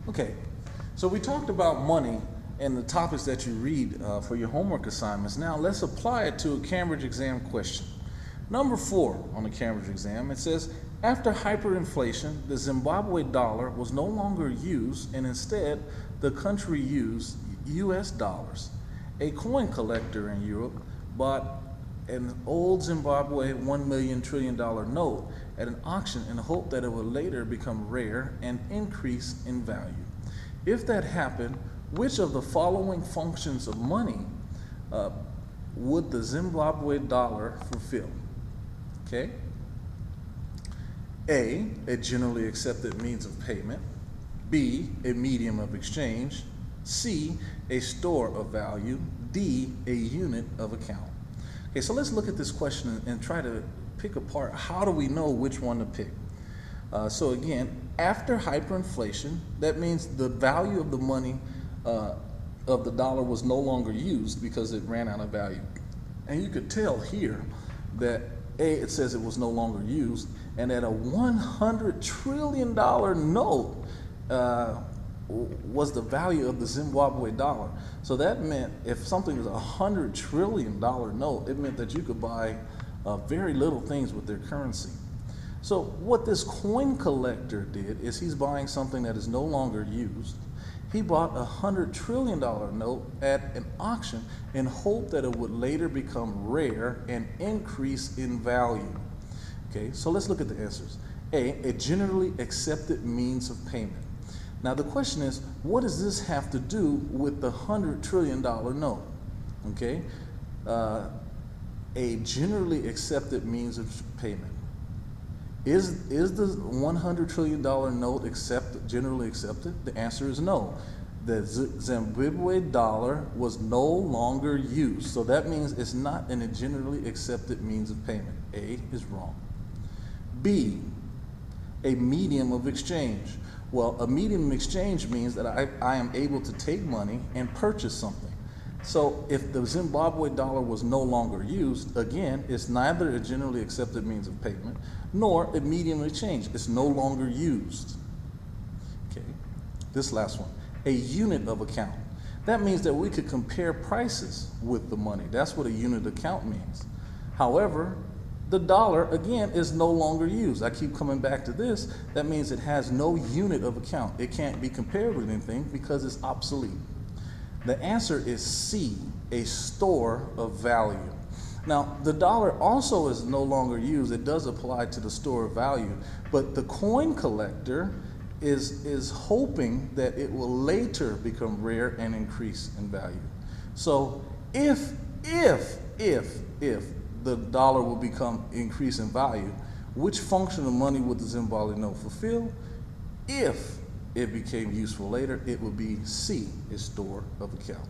Okay, so we talked about money and the topics that you read for your homework assignments. Now let's apply it to a Cambridge exam question. Number 4 on the Cambridge exam, it says, after hyperinflation, the Zimbabwe dollar was no longer used and instead the country used US dollars. A coin collector in Europe bought an old Zimbabwe $1 million trillion note at an auction in the hope that it would later become rare and increase in value. If that happened, which of the following functions of money would the Zimbabwe dollar fulfill? Okay. A generally accepted means of payment. B, a medium of exchange. C, a store of value. D, a unit of account. Okay, so let's look at this question and try to pick apart how do we know which one to pick. So again, after hyperinflation, that means the value of the money of the dollar was no longer used because it ran out of value. And you could tell here that it says it was no longer used, and that a $100 trillion note was the value of the Zimbabwe dollar. So that meant if something was a $100 trillion note, it meant that you could buy very little things with their currency. So what this coin collector did is he's buying something that is no longer used. He bought a $100 trillion note at an auction in hope that it would later become rare and increase in value. Okay, so let's look at the answers. A generally accepted means of payment. Now the question is, what does this have to do with the $100 trillion note? Okay, a generally accepted means of payment. Is the $100 trillion note generally accepted? The answer is no. The Zimbabwe dollar was no longer used, so that means it's not a generally accepted means of payment. A is wrong. B, a medium of exchange. Well, a medium of exchange means that I am able to take money and purchase something. So if the Zimbabwe dollar was no longer used, again, it's neither a generally accepted means of payment nor a medium of exchange. It's no longer used. Okay, this last one, a unit of account. That means that we could compare prices with the money. That's what a unit account means. However, the dollar, again, is no longer used. I keep coming back to this. That means it has no unit of account. It can't be compared with anything because it's obsolete. The answer is C, a store of value. Now, the dollar also is no longer used. It does apply to the store of value, but the coin collector is hoping that it will later become rare and increase in value. So if the dollar will increase in value, which function of money would the Zimbabwe note fulfill? If it became useful later, it would be C, a store of account.